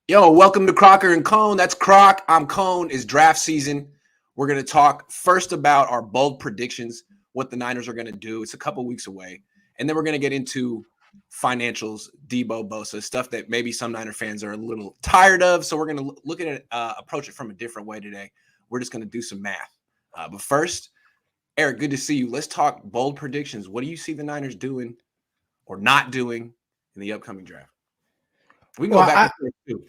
Yo, welcome to Crocker and Cohn. That's Croc. I'm Cohn. It's draft season. We're going to talk first about our bold predictions, what the Niners are going to do. It's a couple weeks away. And then we're going to get into financials, Debo, Bosa, stuff that maybe some Niner fans are a little tired of. So we're going to look at it, approach it from a different way today. We're just going to do some math. But first, Eric, good to see you. Let's talk bold predictions. What do you see the Niners doing or not doing in the upcoming draft? We can go Well, back and forth too.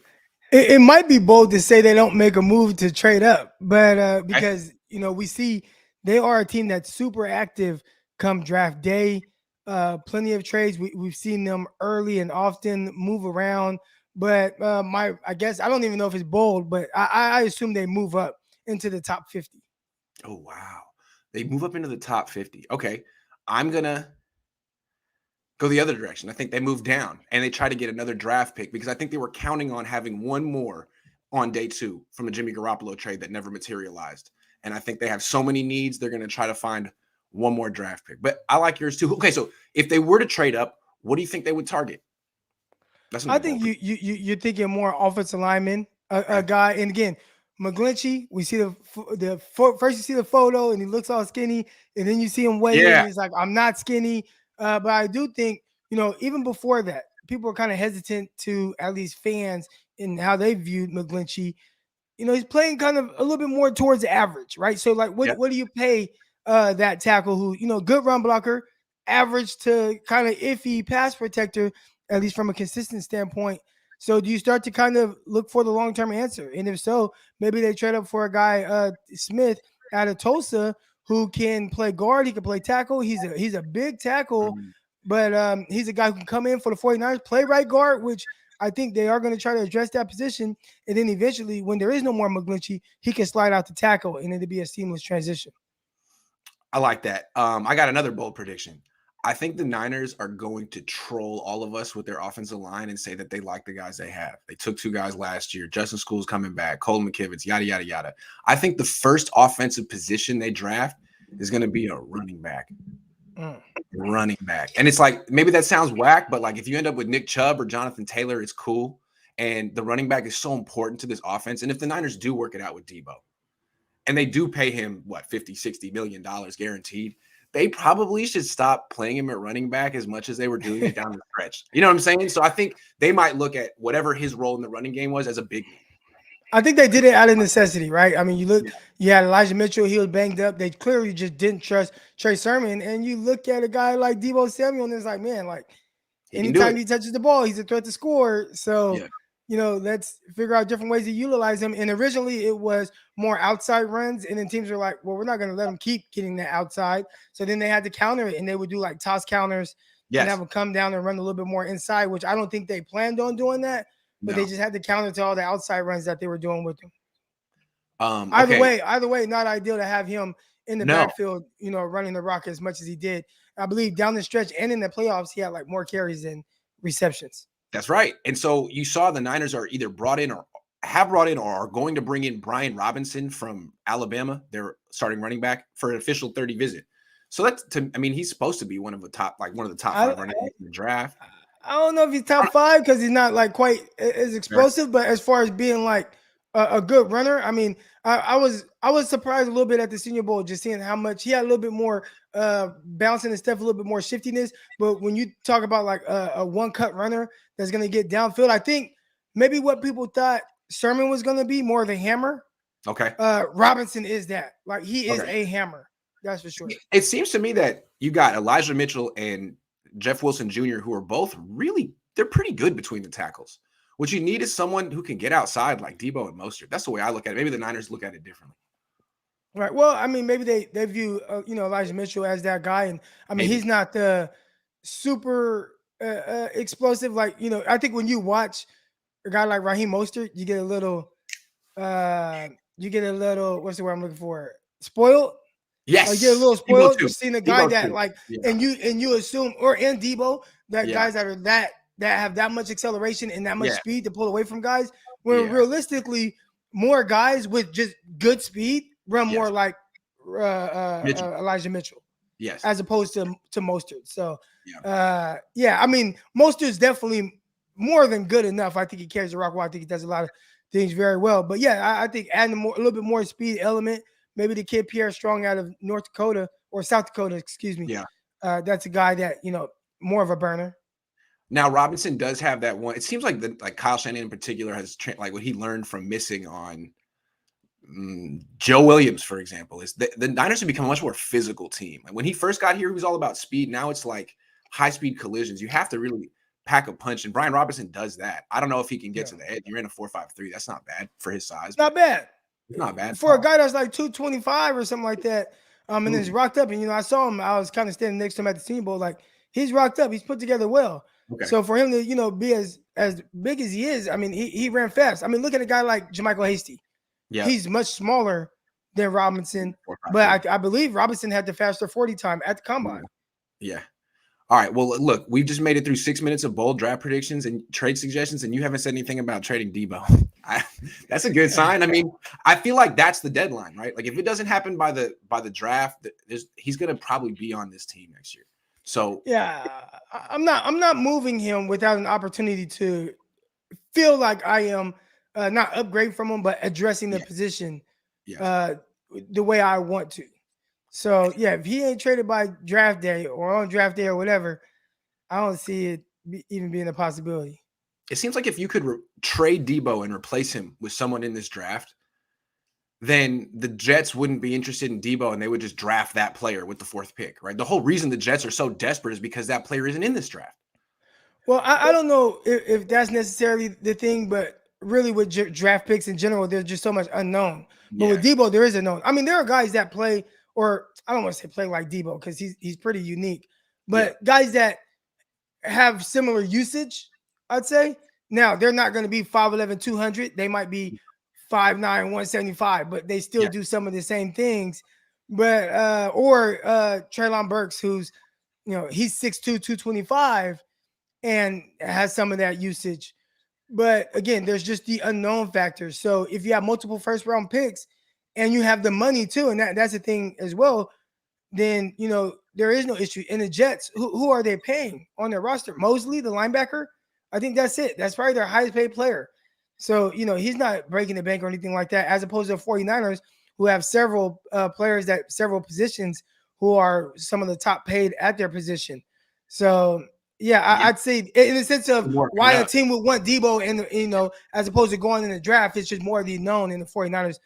it might be bold to say they don't make a move to trade up, but Okay? because we see they are a team that's super active come draft day. Plenty of trades. We've seen them early and often move around. But I guess I don't even know if it's bold, but I assume they move up into the top 50. Oh, wow. They move up into the top 50. Okay. I'm going to go the other direction. I think they move down and they try to get another draft pick because I think they were counting on having one more on day 2 from a Jimmy Garoppolo trade that never materialized. And I think they have so many needs, they're going to try to find one more draft pick. But I like yours too. Okay, so if they were to trade up, what do you think they would target? That's I think you're thinking more offensive lineman, a guy. And again, McGlinchey, we see first you see the photo and he looks all skinny, and then you see him weigh in. And he's like, I'm not skinny. But I do think, even before that, people are kind of hesitant to, at least fans, in how they viewed McGlinchey. He's playing kind of a little bit more towards the average, right? So, like, what do you pay that tackle who, good run blocker, average to kind of iffy pass protector, at least from a consistent standpoint? So, do you start to kind of look for the long-term answer? And if so, maybe they trade up for a guy, Smith, out of Tulsa, who can play guard, he can play tackle. He's a big tackle, but he's a guy who can come in for the 49ers, play right guard, which I think they are going to try to address that position. And then eventually, when there is no more McGlinchey, he can slide out to tackle and it'll be a seamless transition. I like that. I got another bold prediction. I think the Niners are going to troll all of us with their offensive line and say that they like the guys they have. They took 2 guys last year. Justin School's coming back. Cole McKivitz, yada, yada, yada. I think the first offensive position they draft is going to be a running back. Running back. And it's like, maybe that sounds whack, but like if you end up with Nick Chubb or Jonathan Taylor, it's cool. And the running back is so important to this offense. And if the Niners do work it out with Debo, and they do pay him, what, $50-60 million guaranteed, they probably should stop playing him at running back as much as they were doing it down the stretch. You know what I'm saying? So I think they might look at whatever his role in the running game was as a big need. I think they did it out of necessity, right? I mean, you had Elijah Mitchell, he was banged up. They clearly just didn't trust Trey Sermon. And you look at a guy like Debo Samuel, and it's like, man, like anytime he touches the ball, he's a threat to score. So, let's figure out different ways to utilize him. And originally it was more outside runs. And then teams were like, well, we're not going to let him keep getting that outside. So then they had to counter it, and they would do like toss counters and have him come down and run a little bit more inside, which I don't think they planned on doing that. But they just had to counter to all the outside runs that they were doing with him. Either way, not ideal to have him in the backfield, running the rock as much as he did. I believe down the stretch and in the playoffs, he had like more carries than receptions. That's right. And so you saw the Niners are either brought in or have brought in or are going to bring in Brian Robinson from Alabama, their starting running back, for an official 30 visit. So he's supposed to be one of the top 5 running backs in the draft. I don't know if he's top 5 because he's not like quite as explosive, but as far as being like a good runner, I mean, I was surprised a little bit at the Senior Bowl, just seeing how much he had a little bit more bouncing and stuff, a little bit more shiftiness. But when you talk about like a one-cut runner that's going to get downfield, I think maybe what people thought Sermon was going to be more of a hammer. Okay. Robinson is that. Like, he is a hammer. That's for sure. It seems to me that you got Elijah Mitchell and Jeff Wilson Jr., who are both they're pretty good between the tackles. What you need is someone who can get outside like Debo and Mostert. That's the way I look at it. Maybe the Niners look at it differently. Right. Well, I mean, maybe they view, Elijah Mitchell as that guy. And I mean, he's not the super explosive. Like, I think when you watch a guy like Raheem Mostert, you get a little, what's the word I'm looking for? Spoiled. Yes. You get a little spoiled. You've seen a guy that and you assume, and Debo, that guys that have that much acceleration and that much speed to pull away from guys, when realistically more guys with just good speed run more like Elijah Mitchell. Yes. As opposed to Mostert. So I mean, Mostert's definitely more than good enough. I think he carries the rock well. I think he does a lot of things very well. But yeah, I think adding a little bit more speed element, maybe the kid Pierre Strong out of North Dakota or South Dakota, excuse me. Yeah. That's a guy that, more of a burner. Now Robinson does have that one. It seems like Kyle Shanahan in particular has like what he learned from missing on Joe Williams, for example, is the Niners have become a much more physical team. Like when he first got here, he was all about speed. Now it's like high speed collisions. You have to really pack a punch, and Brian Robinson does that. I don't know if he can get to the edge. You're in a 4.53. That's not bad for his size. Not bad. It's not bad for a guy that's like 225 or something like that. And then he's rocked up. And I saw him. I was kind of standing next to him at the Senior Bowl. Like he's rocked up. He's put together well. Okay. So for him to be as big as he is, I mean, he ran fast. I mean, look at a guy like Jermichael Hasty. Yeah, he's much smaller than Robinson, but I believe Robinson had the faster 40 time at the combine. Yeah. All right. Well, look, we've just made it through 6 minutes of bold draft predictions and trade suggestions, and you haven't said anything about trading Debo. That's a good sign. I mean, I feel like that's the deadline, right? Like if it doesn't happen by the draft, he's going to probably be on this team next year. So yeah, I'm not moving him without an opportunity to feel like I am not upgrade from him, but addressing the position the way I want to. So yeah, if he ain't traded by draft day or on draft day or whatever, I don't see it even being a possibility. It seems like if you could trade Debo and replace him with someone in this draft, then the Jets wouldn't be interested in Debo and they would just draft that player with the 4th pick, right? The whole reason the Jets are so desperate is because that player isn't in this draft. Well, I don't know if that's necessarily the thing, but really with draft picks in general, there's just so much unknown. But with Debo, there is a known. I mean, there are guys that play, or I don't want to say play like Debo because he's pretty unique, but guys that have similar usage, I'd say. Now, they're not going to be 5'11", 200. They might be 5'9", 175, but they still do some of the same things. But or Treylon Burks, who's he's 6'2", 225, and has some of that usage. But again, there's just the unknown factor. So if you have multiple first-round picks and you have the money too, and that's the thing as well, then there is no issue. And the Jets, who are they paying on their roster? Mosley, the linebacker. I think that's it. That's probably their highest paid player. So, he's not breaking the bank or anything like that, as opposed to the 49ers, who have several players at several positions who are some of the top paid at their position. So, I'd say in the sense of why a team would want Debo and, as opposed to going in the draft, it's just more of the known, and the 49ers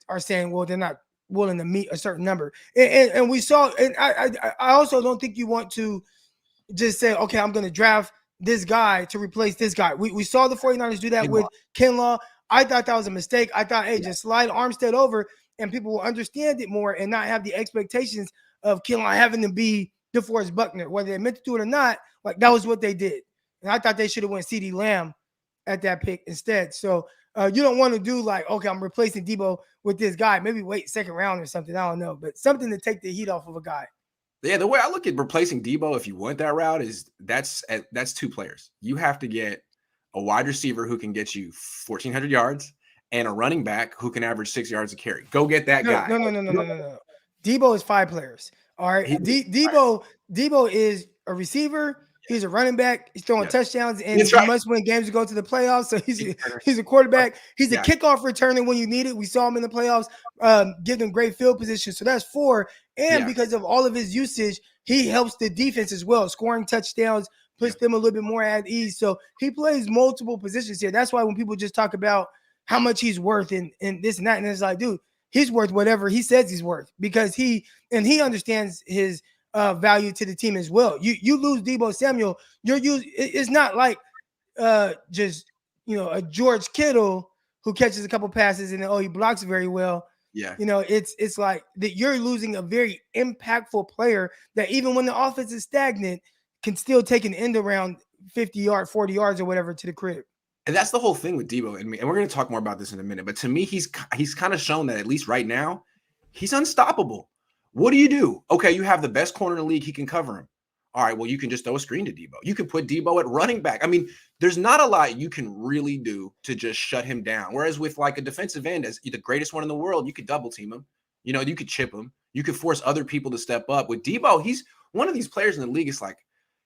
are saying, well, they're not willing to meet a certain number. And we saw, and I also don't think you want to just say, okay, I'm going to draft this guy to replace this guy. We saw the 49ers do that with Kinlaw. I thought that was a mistake. I thought, hey, just slide Armstead over and people will understand it more and not have the expectations of Kinlaw having to be DeForest Buckner, whether they meant to do it or not. Like that was what they did. And I thought they should have went CeeDee Lamb at that pick instead. So you don't want to do like, okay, I'm replacing Debo with this guy. Maybe wait second round or something. I don't know. But something to take the heat off of a guy. Yeah, the way I look at replacing Debo, if you went that route, is that's 2 players. You have to get a wide receiver who can get you 1,400 yards and a running back who can average 6 yards a carry. Go get that guy. No. Debo is 5 players. All right. Debo is a receiver. He's a running back. He's throwing touchdowns, and he must win games to go to the playoffs. So he's a quarterback. He's a kickoff returner when you need it. We saw him in the playoffs, give them great field position. So that's 4. And because of all of his usage, he helps the defense as well, scoring touchdowns, puts them a little bit more at ease. So he plays multiple positions here. That's why when people just talk about how much he's worth and this and that, and it's like, dude, he's worth whatever he says he's worth because he understands his value to the team as well. You lose Debo Samuel, it's not like just a George Kittle who catches a couple passes and he blocks very well. Yeah. It's like that you're losing a very impactful player that even when the offense is stagnant can still take an end around 50 yards, 40 yards or whatever to the crib. And that's the whole thing with Debo and me. And we're going to talk more about this in a minute. But to me, he's kind of shown that at least right now, he's unstoppable. What do? Okay, you have the best corner in the league. He can cover him. All right, well, you can just throw a screen to Debo. You can put Debo at running back. I mean, there's not a lot you can really do to just shut him down. Whereas with like a defensive end, as the greatest one in the world, you could double team him. You could chip him. You could force other people to step up. With Debo, he's one of these players in the league. It's like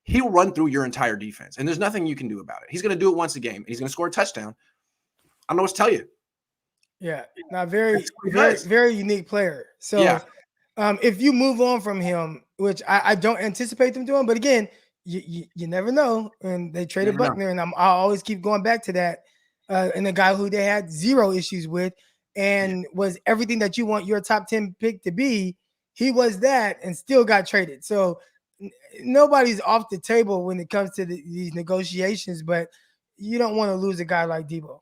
he'll run through your entire defense, and there's nothing you can do about it. He's going to do it once a game, and he's going to score a touchdown. I don't know what to tell you. Yeah, not very unique player. So, yeah. If you move on from him, which I don't anticipate them doing, but again, you never know. And they traded Buckner, and I always keep going back to that. And the guy who they had zero issues with, and was everything that you want your top 10 pick to be. He was that, and still got traded. So nobody's off the table when it comes to these negotiations, but you don't want to lose a guy like Debo.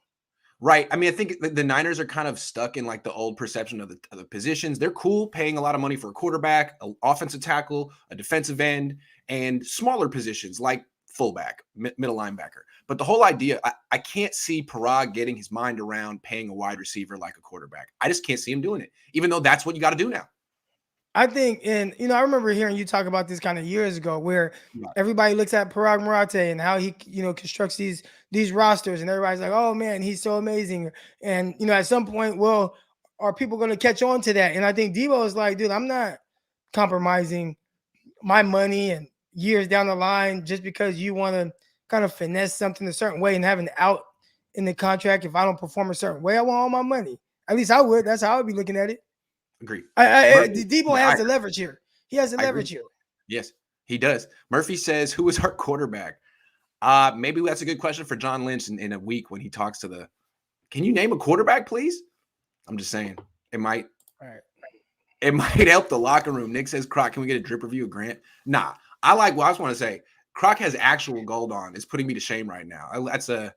Right. I mean, I think the Niners are kind of stuck in like the old perception of the positions. They're cool paying a lot of money for a quarterback, an offensive tackle, a defensive end, and smaller positions like fullback, middle linebacker. But the whole idea, I can't see Parag getting his mind around paying a wide receiver like a quarterback. I just can't see him doing it, even though that's what you got to do now. I think, and I remember hearing you talk about this kind of years ago, where everybody looks at Parag Marate and how he, constructs these rosters, and everybody's like, "Oh man, he's so amazing." And at some point, well, are people going to catch on to that? And I think Debo is like, dude, I'm not compromising my money and years down the line just because you want to kind of finesse something a certain way and have an out in the contract. If I don't perform a certain way, I want all my money. At least I would. That's how I would be looking at it. Agree. Debo has the leverage here. He has the leverage here. Yes, he does. Murphy says, "Who is our quarterback?" Maybe that's a good question for John Lynch in a week when he talks to the. Can you name a quarterback, please? I'm just saying it might. All right. It might help the locker room. Nick says, "Croc, can we get a drip review of Grant?" Nah, I like. Well, I just want to say, Croc has actual gold on. It's putting me to shame right now. I gotta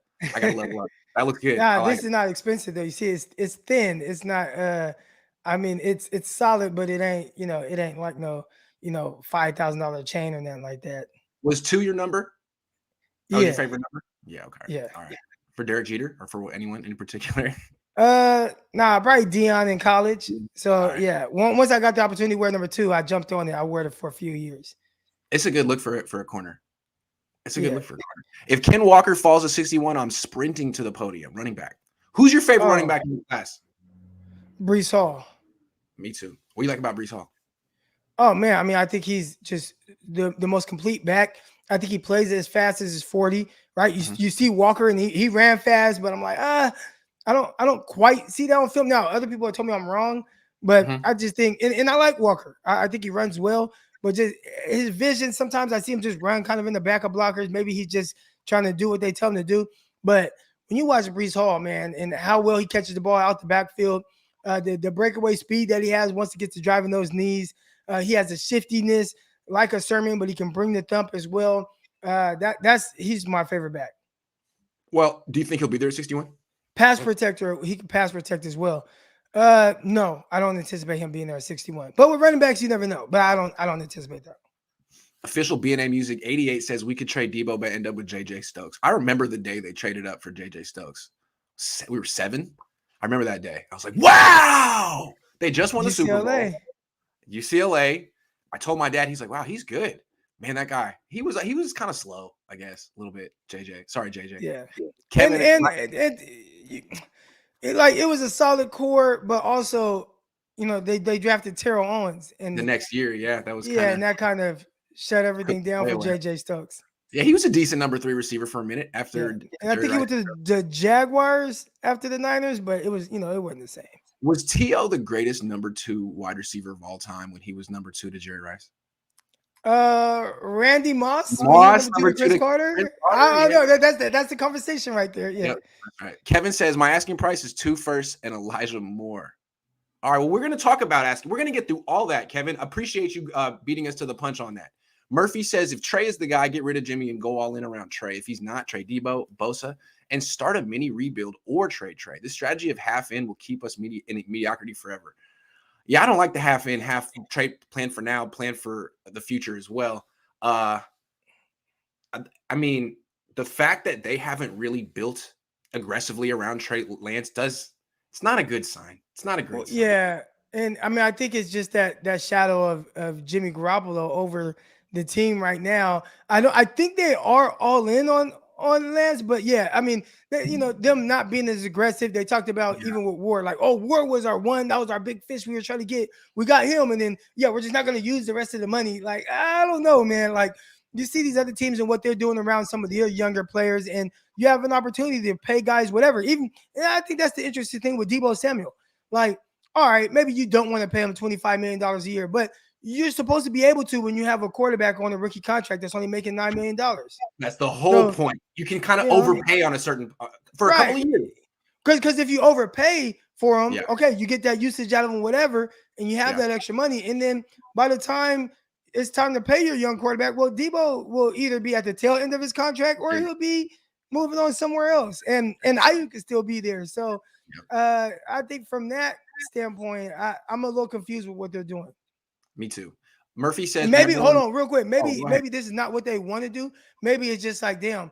level up. That looks good. Nah, this is not expensive though. You see, it's thin. It's not. I mean, it's solid, but it ain't. It ain't like no. $5,000 chain or nothing like that. Was 2 your number? That was your favorite number? Yeah. Okay. Yeah. All right. For Derek Jeter or for anyone in particular? Nah, probably Dion in college. So yeah, once I got the opportunity to wear number 2, I jumped on it. I wore it for a few years. It's a good look for a corner. It's a good look for a corner. If Ken Walker falls to 61, I'm sprinting to the podium. Running back. Who's your favorite running back in the class? Breece Hall. Me too. What do you like about Breece Hall? Oh man, I mean, I think he's just the most complete back. I think he plays as fast as his 40. Right? You see Walker, and he ran fast, but I'm like, I don't quite see that on film. Now, other people have told me I'm wrong, but I just think, and I like Walker. I think he runs well, but just his vision, sometimes I see him just run kind of in the back of blockers. Maybe he's just trying to do what they tell him to do. But when you watch Breece Hall, man, and how well he catches the ball out the backfield, the breakaway speed that he has once he gets to driving those knees, he has a shiftiness like a Sermon, but he can bring the thump as well. He's my favorite back. Well, do you think he'll be there at 61? Pass protector, he can pass protect as well. No, I don't anticipate him being there at 61. But with running backs, you never know. But I don't anticipate that. Official BNA Music 88 says we could trade Debo but end up with JJ Stokes. I remember the day they traded up for JJ Stokes. We were 7. I remember that day. I was like, wow! They just won the Super Bowl. UCLA. I told my dad, he's like, wow, he's good. Man, that guy, he was kind of slow, I guess, a little bit. JJ. Sorry, JJ. Yeah. Kevin, it was a solid core, but also, they drafted Terrell Owens and the next year, that was and that kind of shut everything down for JJ Stokes. Yeah, he was a decent number 3 receiver for a minute after. And I think he went to the Jaguars after the Niners, but it was, it wasn't the same. Was T.O. the greatest number 2 wide receiver of all time when he was number 2 to Jerry Rice? Randy Moss number 2 to Chris Carter. I don't know. That's the conversation right there. Yeah. Yep, that's right. Kevin says my asking price is 2 firsts and Elijah Moore. All right. Well, we're going to talk about asking. We're going to get through all that, Kevin. Appreciate you beating us to the punch on that. Murphy says if Trey is the guy, get rid of Jimmy and go all in around Trey. If he's not, trade Debo, Bosa, and start a mini rebuild or trade Trey. This strategy of half in will keep us in mediocrity forever. Yeah, I don't like the half in, half trade plan for now, plan for the future as well. I mean, the fact that they haven't really built aggressively around Trey Lance it's not a good sign. It's not a great sign. Yeah. And I mean, I think it's just that shadow of Jimmy Garoppolo over the team right now. I think they are all in on Lance, but yeah, I mean, them not being as aggressive. They talked about even with Ward, like, oh, Ward was our one. That was our big fish we were trying to get. We got him, and then we're just not going to use the rest of the money. Like, I don't know, man. Like, you see these other teams and what they're doing around some of their younger players, and you have an opportunity to pay guys whatever. Even, and I think that's the interesting thing with Debo Samuel. Like, all right, maybe you don't want to pay him $25 million a year, but you're supposed to be able to when you have a quarterback on a rookie contract that's only making $9 million. That's the whole point. You can kind of overpay on a certain for a couple of years. Because if you overpay for him, okay, you get that usage out of him, whatever, and you have that extra money. And then by the time it's time to pay your young quarterback, well, Debo will either be at the tail end of his contract or he'll be moving on somewhere else. And Ayuk can still be there. So I think from that standpoint, I'm a little confused with what they're doing. Me too. Murphy says maybe hold on real quick. Maybe this is not what they want to do. Maybe it's just like, damn,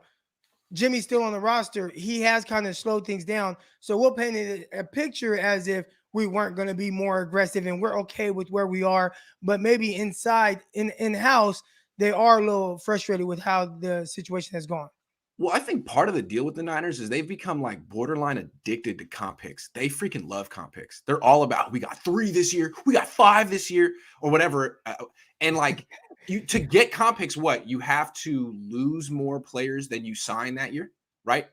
Jimmy's still on the roster. He has kind of slowed things down. So we'll paint a picture as if we weren't going to be more aggressive and we're okay with where we are. But maybe inside, in-house, they are a little frustrated with how the situation has gone. Well, I think part of the deal with the Niners is they've become like borderline addicted to comp picks. They freaking love comp picks. They're all about, we got 3 this year, we got 5 this year, or whatever. And like, to get comp picks, you have to lose more players than you sign that year, right?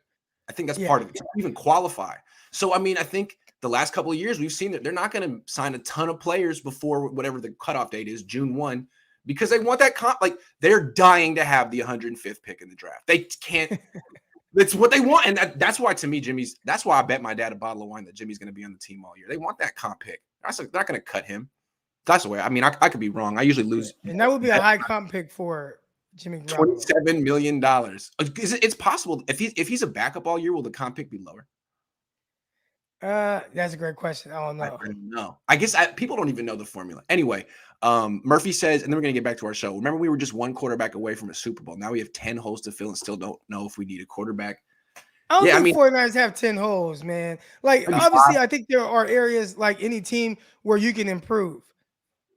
I think that's part of it, to even qualify. So, I mean, I think the last couple of years we've seen that they're not going to sign a ton of players before whatever the cutoff date is, June 1. Because they want that comp, like they're dying to have the 105th pick in the draft. They can't. That's what they want, and that's why to me, that's why I bet my dad a bottle of wine that Jimmy's going to be on the team all year. They want that comp pick. They're not going to cut him. That's the way. I mean, I could be wrong. I usually lose, and that would be a high comp pick for Jimmy. $27 million. It's possible if he's a backup all year. Will the comp pick be lower? That's a great question. I don't know. I don't know. I guess people don't even know the formula. Anyway, Murphy says, and then we're going to get back to our show. Remember, we were just 1 quarterback away from a Super Bowl. Now we have 10 holes to fill and still don't know if we need a quarterback. I don't think 49ers have 10 holes, man. Like, obviously, I think there are areas like any team where you can improve,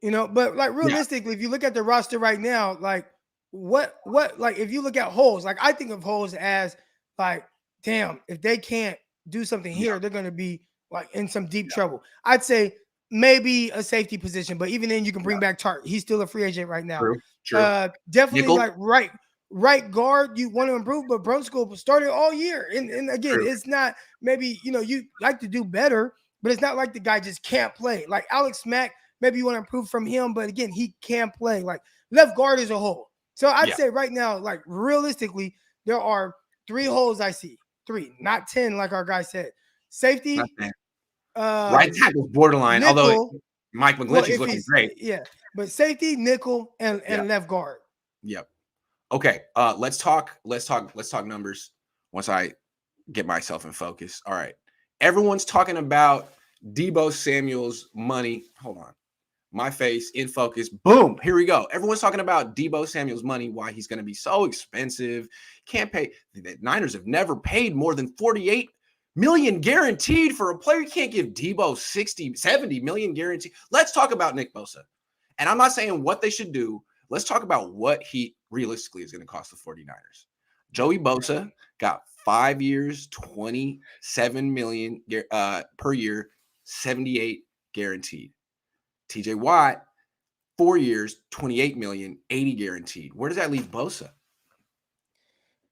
but like realistically, if you look at the roster right now, like what, like if you look at holes, like I think of holes as like, damn, if they can't do something here, they're going to be like in some deep trouble. I'd say maybe a safety position, but even then you can bring back Tart. He's still a free agent right now. True. Definitely Nickel. Like right guard, you want to improve, but Brunskill started all year. And again, it's not maybe, you like to do better, but it's not like the guy just can't play. Like Alex Mack, maybe you want to improve from him, but again, he can't play. Like left guard is a hole. So I'd say right now, like realistically, there are 3 holes I see. 3, not 10, like our guy said. Safety. Right tackle borderline, nickel, although Mike McGlinchey's looking great. Yeah, but safety, nickel, and left guard. Yep. Okay. Let's talk numbers once I get myself in focus. All right. Everyone's talking about Debo Samuel's money. Hold on. My face in focus. Boom. Here we go. Everyone's talking about Debo Samuel's money, why he's going to be so expensive. Can't pay. The Niners have never paid more than $48 million guaranteed for a player. You can't give Debo 60, 70 million guaranteed. Let's talk about Nick Bosa. And I'm not saying what they should do. Let's talk about what he realistically is going to cost the 49ers. Joey Bosa got 5 years, $27 million per year, 78 guaranteed. TJ Watt, 4 years, $28 million, 80 guaranteed. Where does that leave Bosa?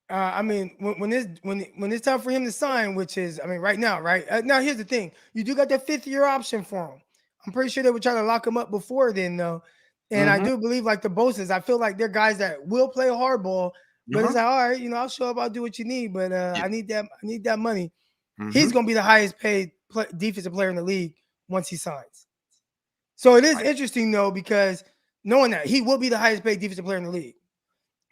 I mean, when it's time for him to sign, which is, I mean, right now, right? Now, here's the thing. You do got that 5th-year option for him. I'm pretty sure they were trying to lock him up before then, though. And I do believe, like the Bosas, I feel like they're guys that will play hardball. But it's like, all right, I'll show up, I'll do what you need. But I need that money. He's going to be the highest paid defensive player in the league once he signs. So it is interesting, though, because knowing that he will be the highest paid defensive player in the league.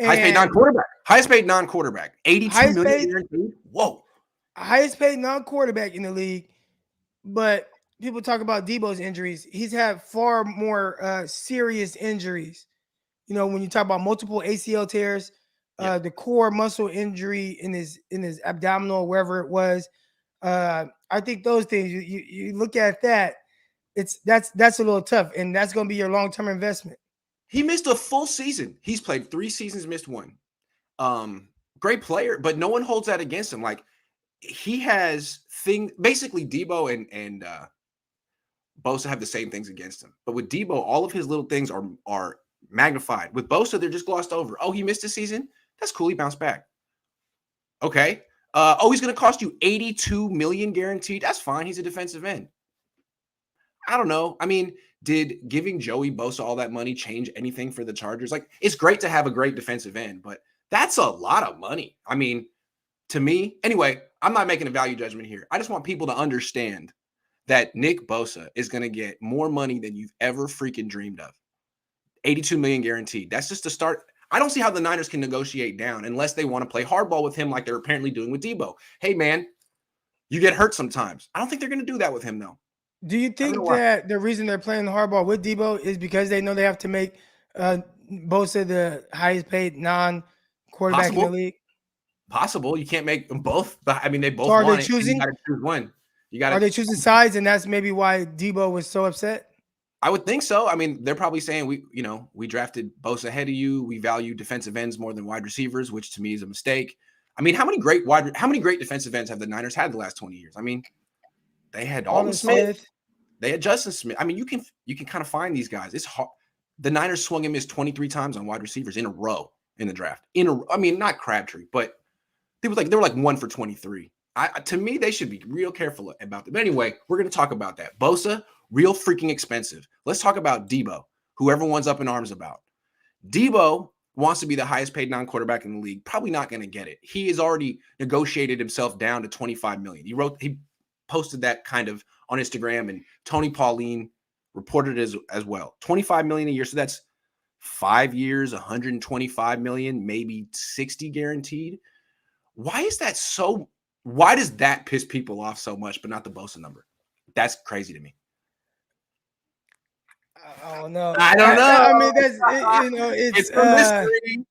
Highest paid non-quarterback. 82 million guaranteed. Whoa. Highest paid non-quarterback in the league. But people talk about Debo's injuries. He's had far more serious injuries. When you talk about multiple ACL tears, the core muscle injury in his abdominal, wherever it was. I think those things, you look at that, that's a little tough, and that's going to be your long-term investment. He missed a full season. He's played 3 seasons, missed 1. Great player, but no one holds that against him. Like he has basically Debo and Bosa have the same things against him. But with Debo, all of his little things are magnified. With Bosa, they're just glossed over. Oh, he missed a season? That's cool. He bounced back. Okay. He's going to cost you $82 million guaranteed. That's fine. He's a defensive end. I don't know. I mean, did giving Joey Bosa all that money change anything for the Chargers? Like, it's great to have a great defensive end, but that's a lot of money. I mean, to me, anyway, I'm not making a value judgment here. I just want people to understand that Nick Bosa is going to get more money than you've ever freaking dreamed of. $82 million guaranteed. That's just a start. I don't see how the Niners can negotiate down unless they want to play hardball with him like they're apparently doing with Debo. Hey, man, you get hurt sometimes. I don't think they're going to do that with him, though. Do you think that the reason they're playing hardball with Debo is because they know they have to make Bosa the highest paid non-quarterback in the league? Possible. You can't make them both. I mean, they both so want it. You got to choose one. Are they choosing sides, and that's maybe why Debo was so upset? I would think so. I mean, they're probably saying we drafted Bosa ahead of you. We value defensive ends more than wide receivers, which to me is a mistake. I mean, how many great defensive ends have the Niners had the last 20 years? I mean, they had Alden Smith. They had Justin Smith. I mean, you can kind of find these guys. It's hard. The Niners swung and missed 23 times on wide receivers in a row in the draft. I mean, not Crabtree, but they were like 1 for 23. To me, they should be real careful about that. But anyway, we're going to talk about that. Bosa, real freaking expensive. Let's talk about Debo, who everyone's up in arms about. Debo wants to be the highest paid non-quarterback in the league. Probably not going to get it. He has already negotiated himself down to $25 million. He posted that kind of on Instagram, and Tony Pauline reported as well. $25 million a year. So that's 5 years, $125 million, maybe 60 guaranteed. Why is that so? Why does that piss people off so much, but not the Bosa number? That's crazy to me. I don't know. I don't know. I mean, it's a mystery.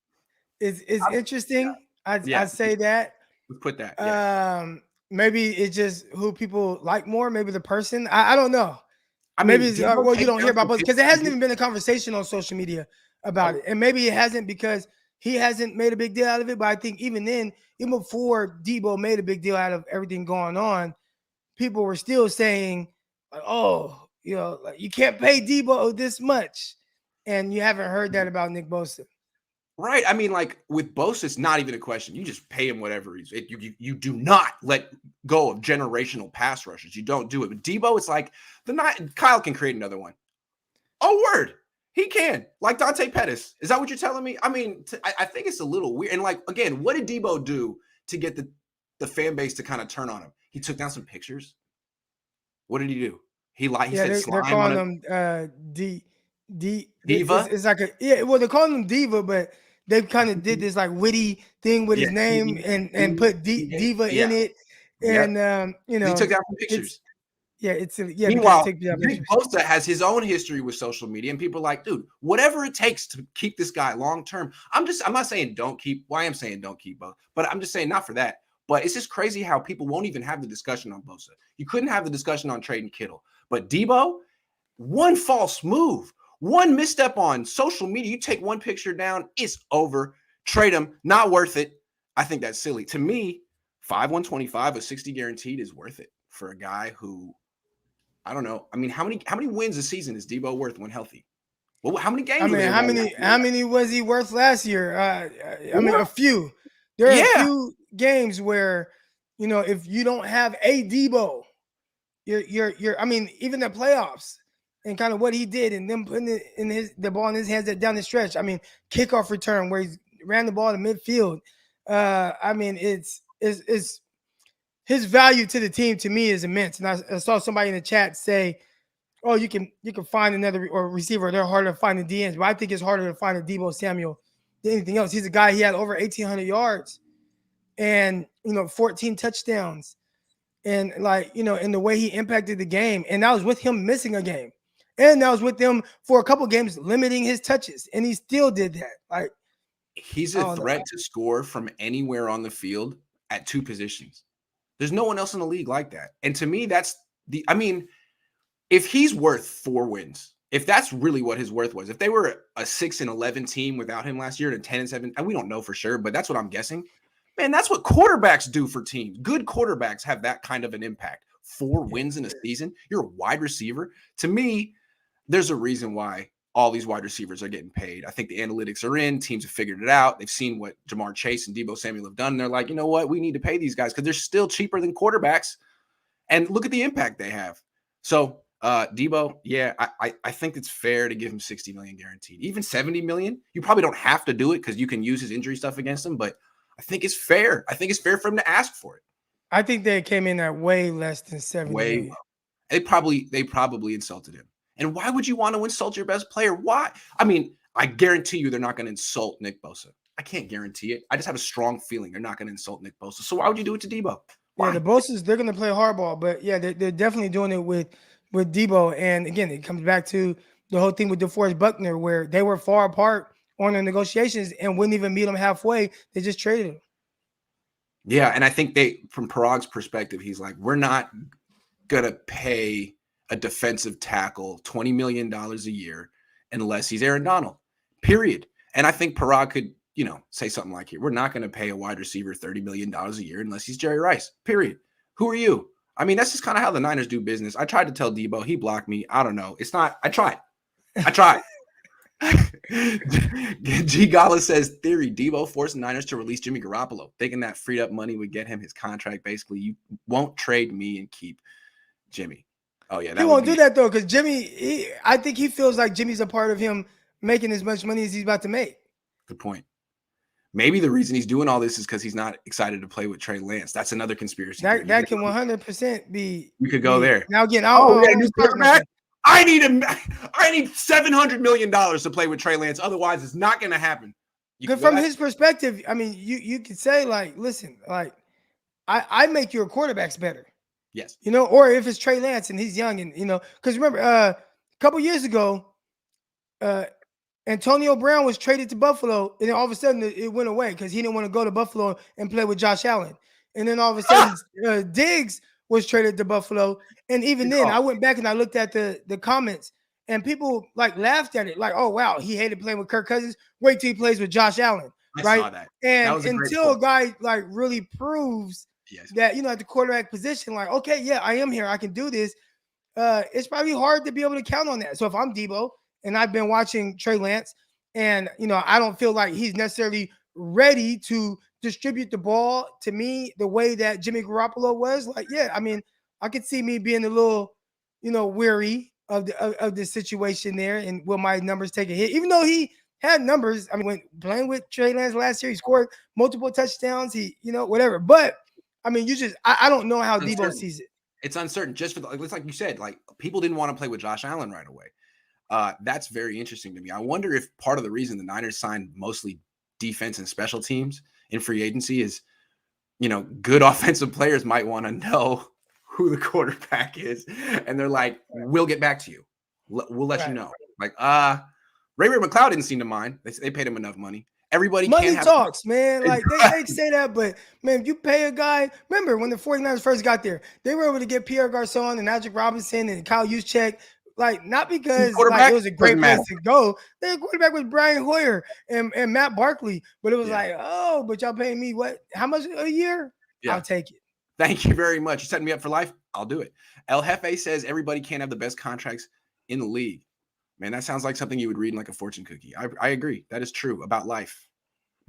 It's interesting. I'd say that. Let's put that. Yeah. Maybe it's just who people like more. Maybe the person. I don't know. I mean, maybe it's, you don't hear about Bosa because there hasn't even been a conversation on social media about it, and maybe it hasn't because he hasn't made a big deal out of it. But I think even then, even before Debo made a big deal out of everything going on, people were still saying, like, "Oh, like, you can't pay Debo this much," and you haven't heard that about Nick Bosa. Right. I mean, like with Bosa, it's not even a question. You just pay him whatever he's. You do not let go of generational pass rushers. You don't do it. But Debo, it's like Kyle can create another one. Oh, word. He can. Like Dante Pettis. Is that what you're telling me? I mean, I think it's a little weird. And like, again, what did Debo do to get the fan base to kind of turn on him? He took down some pictures. What did he do? He said slime. They're calling him Diva. It's like well, they're calling him Diva, but they kind of did this like witty thing with his name and put Diva in it. And he took down some pictures. Meanwhile, Nick Bosa has his own history with social media, and people are like, dude, whatever it takes to keep this guy long term. I'm not saying don't keep. Well, I am saying don't keep Bosa, but I'm just saying not for that. But it's just crazy how people won't even have the discussion on Bosa. You couldn't have the discussion on trading Kittle, but Debo, one false move, one misstep on social media, you take one picture down, it's over. Trade him, not worth it. I think that's silly. To me, 125, a 60 guaranteed is worth it for a guy who, I don't know. I mean, how many wins a season is Debo worth when healthy? Well, how many games? I mean, how many was he worth last year? I mean, a few. There are a few games where, if you don't have a Debo, you're. I mean, even the playoffs and kind of what he did, and them putting the ball in his hands down the stretch. I mean, kickoff return where he ran the ball to midfield. I mean, it's his value to the team to me is immense. And I saw somebody in the chat say, "Oh, you can find another receiver. They're harder to find in DNs, but I think it's harder to find a Debo Samuel than anything else. He's a guy. He had over 1,800 yards, and 14 touchdowns, and in the way he impacted the game. And that was with him missing a game, and that was with him for a couple games limiting his touches, and he still did that. Like, he's a threat to score from anywhere on the field at two positions. There's no one else in the league like that. And to me, if he's worth 4 wins, if that's really what his worth was, if they were a 6-11 team without him last year and a 10-7, and we don't know for sure, but that's what I'm guessing. Man, that's what quarterbacks do for teams. Good quarterbacks have that kind of an impact. 4 wins in a season. You're a wide receiver. To me, there's a reason why all these wide receivers are getting paid. I think the analytics are in. Teams have figured it out. They've seen what Jamar Chase and Debo Samuel have done. And they're like, you know what? We need to pay these guys because they're still cheaper than quarterbacks. And look at the impact they have. So Debo, yeah, I think it's fair to give him 60 million guaranteed. Even 70 million, you probably don't have to do it because you can use his injury stuff against him. But I think it's fair. I think it's fair for him to ask for it. I think they came in at way less than 70 million. Low. They probably insulted him. And why would you want to insult your best player? Why? I mean, I guarantee you they're not going to insult Nick Bosa. I can't guarantee it. I just have a strong feeling they're not going to insult Nick Bosa. So why would you do it to Debo? Why? Yeah, the Bosas, they're going to play hardball. But yeah, they're definitely doing it with Debo. And again, it comes back to the whole thing with DeForest Buckner, where they were far apart on the negotiations and wouldn't even meet him halfway. They just traded him. Yeah, and I think from Parag's perspective, he's like, we're not going to pay a defensive tackle $20 million a year unless he's Aaron Donald, period. And I think Parag could, say something like, here, we're not going to pay a wide receiver $30 million a year unless he's Jerry Rice, period. Who are you? I mean, that's just kind of how the Niners do business. I tried to tell Debo, he blocked me. I don't know. I tried. G. Gala says, theory, Debo forced the Niners to release Jimmy Garoppolo, thinking that freed up money would get him his contract. Basically, you won't trade me and keep Jimmy. Oh, yeah. He won't do that, though, because Jimmy, I think he feels like Jimmy's a part of him making as much money as he's about to make. Good point. Maybe the reason he's doing all this is because he's not excited to play with Trey Lance. That's another conspiracy. That can 100% be. You could go there. Now, again, I need $700 million to play with Trey Lance. Otherwise, it's not going to happen. From his perspective, I mean, you could say, like, listen, like, I make your quarterbacks better. Yes. Or if it's Trey Lance and he's young and, because remember, a couple years ago, Antonio Brown was traded to Buffalo, and then all of a sudden it went away because he didn't want to go to Buffalo and play with Josh Allen. And then all of a sudden, Diggs was traded to Buffalo. And even then, I went back and I looked at the comments, and people like laughed at it, like, "Oh wow, he hated playing with Kirk Cousins. Wait till he plays with Josh Allen." I saw that. And that until a guy like really proves that at the quarterback position, like, okay, yeah, I am here, I can do this. It's probably hard to be able to count on that. So if I'm Debo and I've been watching Trey Lance, and I don't feel like he's necessarily ready to distribute the ball to me the way that Jimmy Garoppolo was, like, yeah, I mean, I could see me being a little, weary of the situation there, and will my numbers take a hit? Even though he had numbers, I mean, when playing with Trey Lance last year, he scored multiple touchdowns. He, whatever. But I mean, I don't know how Debo sees it. It's uncertain. Just for it's like you said, like people didn't want to play with Josh Allen right away. That's very interesting to me. I wonder if part of the reason the Niners signed mostly defense and special teams in free agency is, good offensive players might want to know who the quarterback is. And they're like, we'll get back to you. We'll let you know. Like, Ray McLeod didn't seem to mind. They paid him enough money. Everybody money talks, man. Like they say that, but man, if you pay a guy, remember when the 49ers first got there, they were able to get Pierre Garçon and Magic Robinson and Kyle Juszczyk, like not because like, it was a great place to go. Their quarterback was Brian Hoyer and Matt Barkley, but it was like, oh, but y'all paying me what? How much a year? Yeah. I'll take it. Thank you very much. You setting me up for life? I'll do it. El Jefe says everybody can't have the best contracts in the league. Man, that sounds like something you would read in like a fortune cookie. I agree. That is true about life.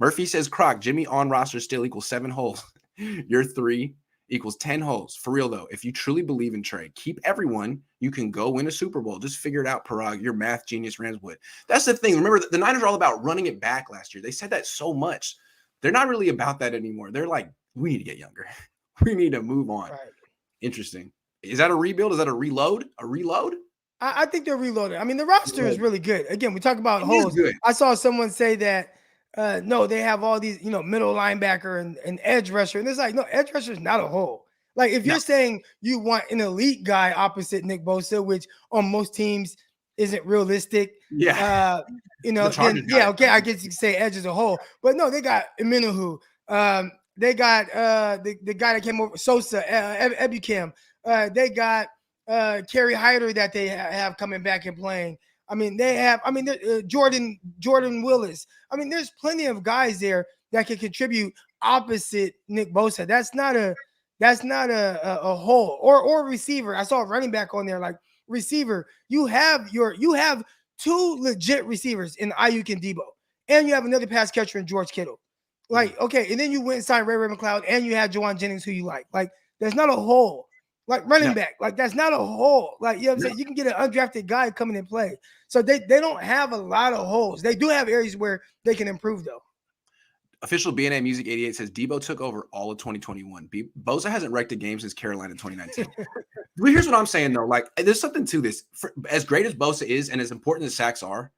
Murphy says, Croc, Jimmy on roster still equals 7 holes. Your 3 equals 10 holes. For real, though, if you truly believe in Trey, keep everyone. You can go win a Super Bowl. Just figure it out, Parag. Your math genius, Ranswood. That's the thing. Remember, the Niners are all about running it back last year. They said that so much. They're not really about that anymore. They're like, we need to get younger. We need to move on. Right. Interesting. Is that a rebuild? Is that a reload? A reload? I think they're reloaded. I mean, the roster is really good. Again, we talk about holes. I saw someone say that, no, they have all these, middle linebacker and edge rusher. And it's like, no, edge rusher is not a hole. Like, if you're saying you want an elite guy opposite Nick Bosa, which on most teams isn't realistic. Yeah. Then, okay, I guess you could say edge as a whole. But no, they got Eminehu. They got the guy that came over, Sosa, Ebukam. They got Kerry Hyder that they have coming back and playing. I mean, they have. I mean, Jordan Willis. I mean, there's plenty of guys there that can contribute opposite Nick Bosa. That's not a hole or receiver. I saw a running back on there like receiver. You have two legit receivers in Ayuk and Debo, and you have another pass catcher in George Kittle. Like, okay, and then you went and signed Ray McLeod, and you had Juwan Jennings, who you like. Like, there's not a hole. Like running back, like that's not a hole. Like, you know what I'm saying? You can get an undrafted guy coming and play. So they don't have a lot of holes. They do have areas where they can improve, though. Official BNA Music 88 says Debo took over all of 2021. Bosa hasn't wrecked a game since Carolina in 2019. But here's what I'm saying, though. Like, there's something to this. As great as Bosa is and as important as sacks are,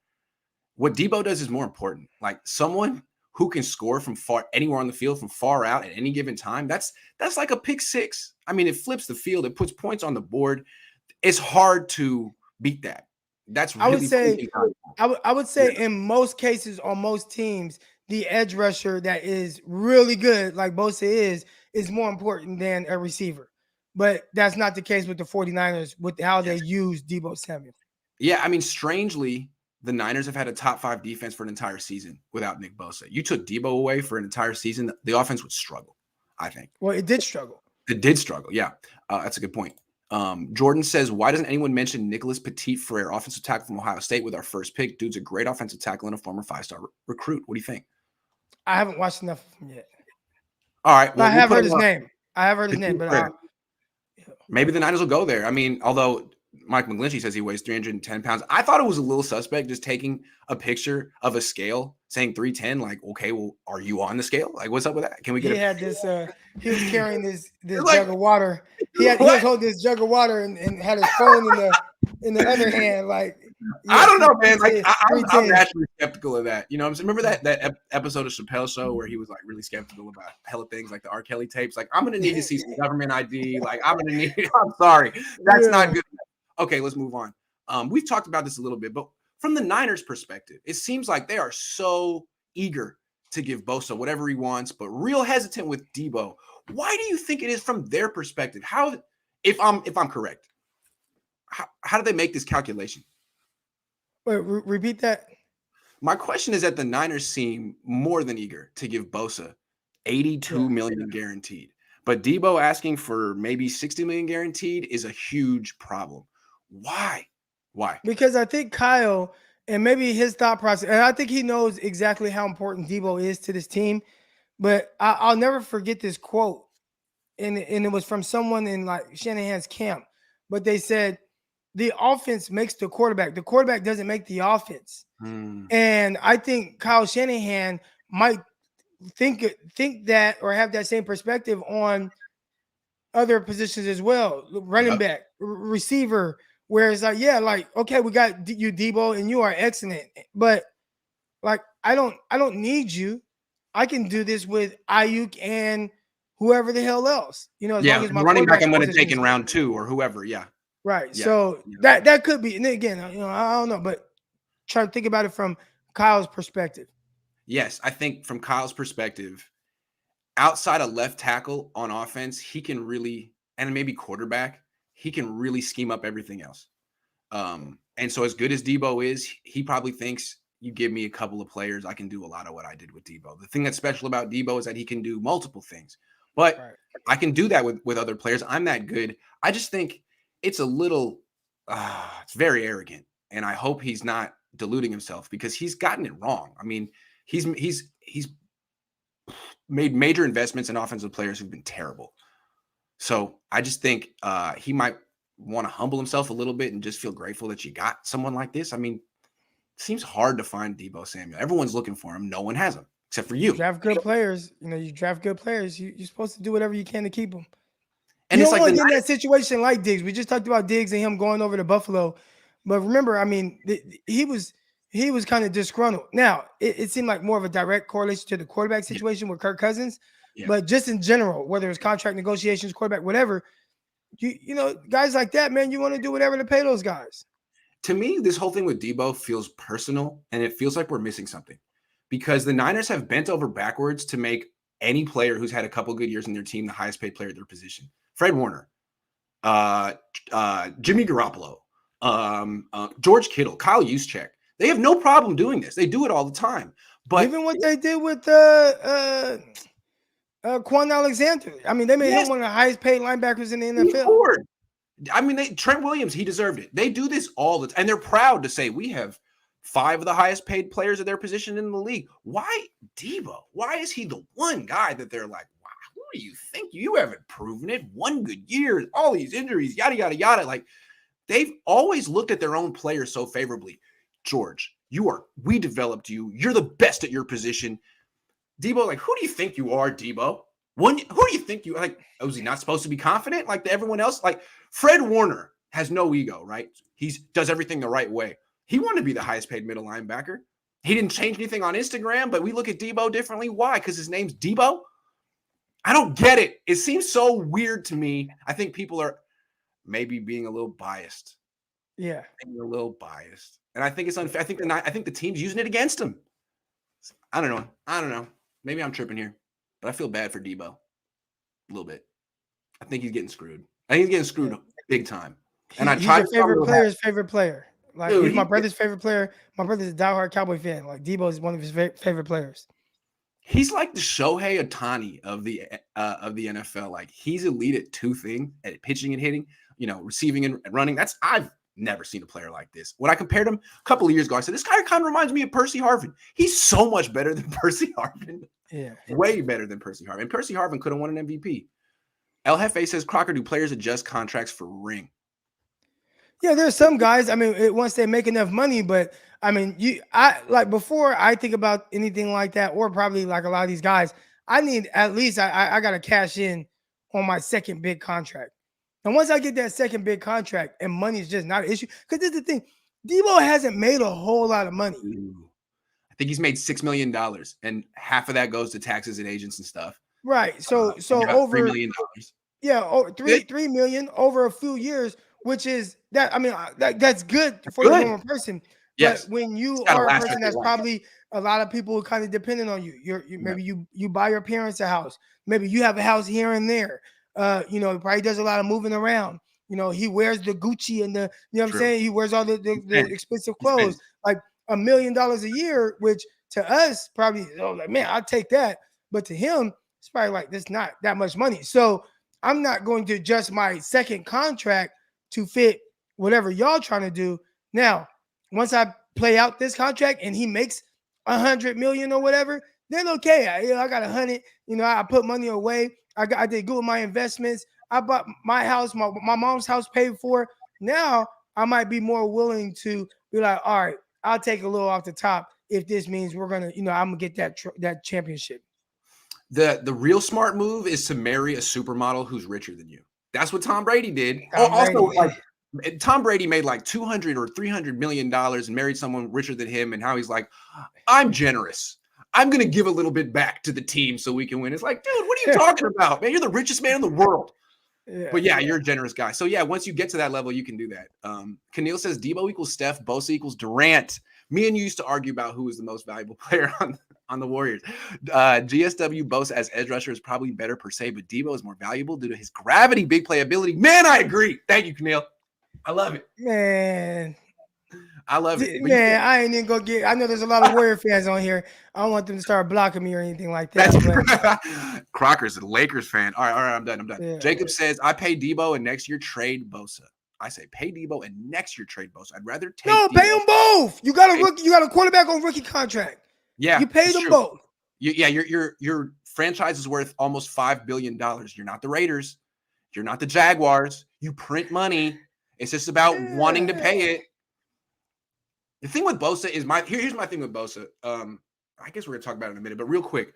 what Debo does is more important. Like, someone who can score from anywhere on the field, from far out at any given time, that's like a pick six. I mean, it flips the field. It puts points on the board. It's hard to beat that. That's really I would say in most cases on most teams, the edge rusher that is really good, like Bosa is more important than a receiver. But that's not the case with the 49ers with how they use Debo Samuel. Yeah, I mean, strangely, the Niners have had a top 5 defense for an entire season without Nick Bosa. You took Debo away for an entire season, the offense would struggle, I think. Well, it did struggle. It did struggle, yeah. That's a good point. Jordan says, why doesn't anyone mention Nicholas Petit-Frere, offensive tackle from Ohio State with our first pick? Dude's a great offensive tackle and a former 5-star recruit. What do you think? I haven't watched enough of him yet. All right. Well, I have heard his name. But maybe the Niners will go there. I mean, although Mike McGlinchey says he weighs 310 pounds. I thought it was a little suspect just taking a picture of a scale saying 310. Like, okay, well, are you on the scale? Like, what's up with that? Can we get He had this, he was carrying this jug of water. He was holding this jug of water and had his phone in the other hand. Like, I don't know, man. Like, I'm naturally skeptical of that. You know what I'm saying? Remember that episode of Chappelle's Show where he was like really skeptical about hella things like the R. Kelly tapes? Like, I'm going to need to see some government ID. Like, I'm sorry. That's not good. Okay, let's move on. We've talked about this a little bit, but from the Niners' perspective, it seems like they are so eager to give Bosa whatever he wants, but real hesitant with Debo. Why do you think it is from their perspective? How, if I'm correct, how do they make this calculation? Wait, repeat that. My question is that the Niners seem more than eager to give Bosa $82 million guaranteed, but Debo asking for maybe $60 million guaranteed is a huge problem. Why? Because I think Kyle, and maybe his thought process, and I think he knows exactly how important Debo is to this team, but I'll never forget this quote, and it was from someone in like Shanahan's camp, but they said, the offense makes the quarterback. The quarterback doesn't make the offense. And I think Kyle Shanahan might think that or have that same perspective on other positions as well. Running back, receiver, where it's like, yeah, like, okay, we got you, Debo, and you are excellent. But like, I don't need you. I can do this with Ayuk and whoever the hell else. You know, as long as my running back I'm going to take in round 2 or whoever. Yeah. Right. Yeah. So that could be, and again, you know, I don't know, but try to think about it from Kyle's perspective. Yes, I think from Kyle's perspective, outside of left tackle on offense, he can really, and maybe quarterback, he can really scheme up everything else. And so as good as Debo is, he probably thinks you give me a couple of players, I can do a lot of what I did with Debo. The thing that's special about Debo is that he can do multiple things, but I can do that with other players. I'm that good. I just think it's a little, it's very arrogant. And I hope he's not deluding himself because he's gotten it wrong. I mean, he's made major investments in offensive players who've been terrible. So I just think he might want to humble himself a little bit and just feel grateful that you got someone like this. I mean, it seems hard to find Debo Samuel. Everyone's looking for him. No one has him except for you. You draft good players. You know, you draft good players. You're supposed to do whatever you can to keep them. And you don't want to get in that situation like Diggs. We just talked about Diggs and him going over to Buffalo. But remember, I mean, he was kind of disgruntled. Now, it seemed like more of a direct correlation to the quarterback situation with Kirk Cousins. Yeah. But just in general, whether it's contract negotiations, quarterback, whatever, you know, guys like that, man, you want to do whatever to pay those guys. To me, this whole thing with Debo feels personal, and it feels like we're missing something because the Niners have bent over backwards to make any player who's had a couple good years in their team the highest paid player at their position. Fred Warner, Jimmy Garoppolo, George Kittle, Kyle Juszczyk. They have no problem doing this. They do it all the time. But even what they did with Quan Alexander. I mean, they made him one of the highest paid linebackers in the NFL. I mean, Trent Williams, he deserved it. They do this all the time. And they're proud to say, we have 5 of the highest paid players at their position in the league. Why Debo? Why is he the one guy that they're like, wow, who do you think? You haven't proven it. 1 good year, all these injuries, yada, yada, yada. Like, they've always looked at their own players so favorably. George, we developed you. You're the best at your position. Debo, like, who do you think you are, Debo? Who do you think you like? Was he not supposed to be confident like everyone else? Like, Fred Warner has no ego, right? He does everything the right way. He wanted to be the highest paid middle linebacker. He didn't change anything on Instagram, but we look at Debo differently. Why? Because his name's Debo? I don't get it. It seems so weird to me. I think people are maybe being a little biased. Yeah. Being a little biased. And I think it's unfair. I think the team's using it against him. I don't know. Maybe I'm tripping here, but I feel bad for Debo a little bit. I think he's getting screwed. I think he's getting screwed big time. And he's your favorite player. Like, dude, he's my brother's favorite player. My brother's a diehard Cowboy fan. Like, Debo is one of his favorite players. He's like the Shohei Ohtani of the NFL. Like, he's elite at 2 things: at pitching and hitting, receiving and running. I've never seen a player like this. When I compared him a couple of years ago, I said, this guy kind of reminds me of Percy Harvin. He's so much better than Percy Harvin. Yeah. Way better than Percy Harvin. And Percy Harvin could have won an MVP. El Jefe says, Crocker, do players adjust contracts for ring? Yeah, there's some guys, I mean, once they make enough money, but I mean, before I think about anything like that, or probably like a lot of these guys, I need at least I got to cash in on my second big contract. And once I get that second big contract and money is just not an issue, because this is the thing, Debo hasn't made a whole lot of money. I think he's made $6 million, and half of that goes to taxes and agents and stuff. Right. So over $3 million. Yeah, $3 million over a few years, which is that. I mean, that's good for the normal person. Yes. But when you are a person that's probably a lot of people kind of dependent on you, maybe you buy your parents a house, maybe you have a house here and there. He probably does a lot of moving around. He wears the Gucci and the, what I'm saying? He wears all the expensive clothes, like $1 million a year, which to us probably, like, man, I'll take that. But to him, it's probably like, that's not that much money. So I'm not going to adjust my second contract to fit whatever y'all trying to do. Now, once I play out this contract and he makes $100 million or whatever, then okay, I got 100. I put money away. I did good with my investments. I bought my house, my mom's house paid for. Now I might be more willing to be like, all right, I'll take a little off the top if this means we're gonna, I'm gonna get that championship. The real smart move is to marry a supermodel who's richer than you. That's what Tom Brady did. Like, Tom Brady made like $200 or $300 million and married someone richer than him, and how he's like, I'm generous. I'm going to give a little bit back to the team so we can win. It's like, dude, what are you talking about, man? You're the richest man in the world. But you're a generous guy. So once you get to that level, you can do that. Keneal says Debo equals Steph, Bosa equals Durant. Me and you used to argue about who is the most valuable player on the Warriors. GSW Bosa as edge rusher is probably better per se, but Debo is more valuable due to his gravity, big playability. Man, I agree. Thank you, Keneal. I love it. Man. I love it. Man, I ain't even gonna get. I know there's a lot of Warrior fans on here. I don't want them to start blocking me or anything like that. Crocker's a Lakers fan. All right, I'm done. Yeah. Jacob says, I pay Debo and next year trade Bosa. I say pay Debo and next year trade Bosa. I'd rather take Debo. Pay them both. You got a rookie. You got a quarterback on rookie contract. Yeah, you pay them both. Your franchise is worth almost $5 billion. You're not the Raiders. You're not the Jaguars. You print money. It's just about wanting to pay it. The thing with Bosa is here's my thing with Bosa. I guess we're going to talk about it in a minute, but real quick,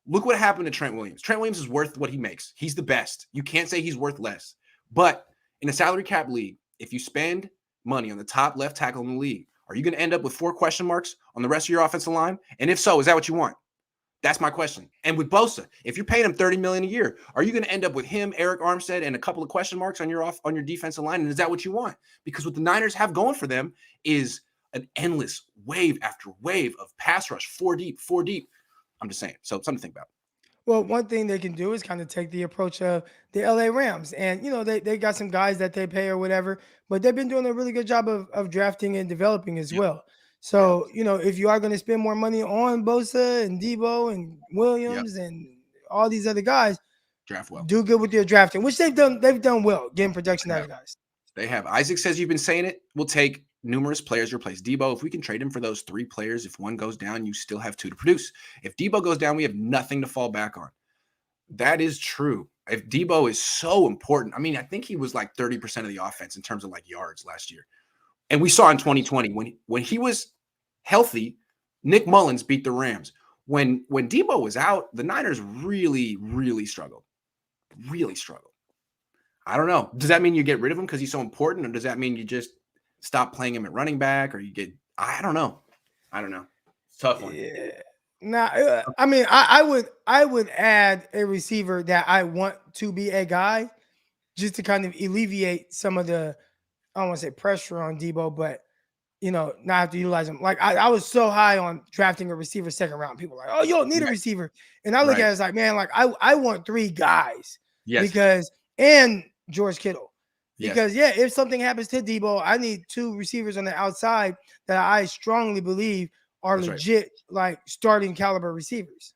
look what happened to Trent Williams. Trent Williams is worth what he makes. He's the best. You can't say he's worth less. But in a salary cap league, if you spend money on the top left tackle in the league, are you going to end up with 4 question marks on the rest of your offensive line? And if so, is that what you want? That's my question. And with Bosa, if you're paying him $30 million a year, are you going to end up with him, Eric Armstead, and a couple of question marks on your defensive line? And is that what you want? Because what the Niners have going for them is an endless wave after wave of pass rush, 4 deep. I'm just saying. So something to think about. Well, one thing they can do is kind of take the approach of the LA Rams. And, they got some guys that they pay or whatever, but they've been doing a really good job of drafting and developing as well. So, if you are going to spend more money on Bosa and Debo and Williams and all these other guys, draft well. Do good with your drafting, which they've done well, getting production out of guys. They have. Isaac says you've been saying it. We'll take numerous players to replace Debo. If we can trade him for those 3 players, if one goes down, you still have 2 to produce. If Debo goes down, we have nothing to fall back on. That is true. If Debo is so important, I mean, I think he was like 30% of the offense in terms of like yards last year. And we saw in 2020 when he was healthy, Nick Mullins beat the Rams. When Debo was out, the Niners really, really struggled. Really struggled. I don't know. Does that mean you get rid of him because he's so important, or does that mean you just stop playing him at running back, or you get? I don't know. It's a tough one. Yeah. Nah, I mean, I would add a receiver that I want to be a guy, just to kind of alleviate some of the, I don't want to say pressure on Debo, but not have to utilize him. Like I was so high on drafting a receiver second round. People were like, oh, you don't need a receiver, and I look at it as like, man, like I want 3 guys, because and George Kittle, because if something happens to Debo, I need 2 receivers on the outside that I strongly believe are legit, like starting caliber receivers.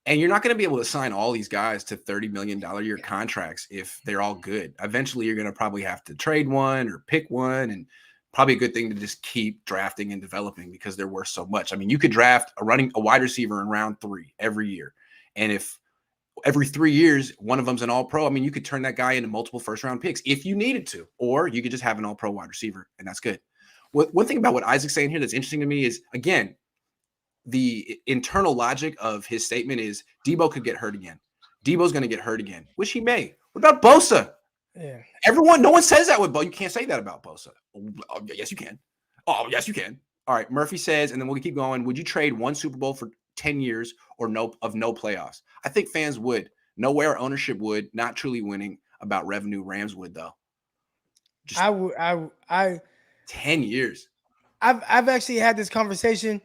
And you're not going to be able to sign all these guys to $30 million a year contracts if they're all good. Eventually, you're going to probably have to trade one or pick one, and probably a good thing to just keep drafting and developing because they're worth so much. I mean, you could draft a wide receiver in round 3 every year. And if every 3 years, one of them's an all-pro, I mean, you could turn that guy into multiple first-round picks if you needed to, or you could just have an all-pro wide receiver, and that's good. One thing about what Isaac's saying here that's interesting to me is, again, the internal logic of his statement is Debo could get hurt again. Debo's going to get hurt again, which he may. What about Bosa? Yeah. No one says that with Bosa. You can't say that about Bosa. Oh, yes, you can. Oh, yes, you can. All right. Murphy says, and then we'll keep going. Would you trade one Super Bowl for 10 years or no playoffs? I think fans would. Nowhere ownership would. Not truly winning. About revenue, Rams would though. I would. 10 years. I've actually had this conversation.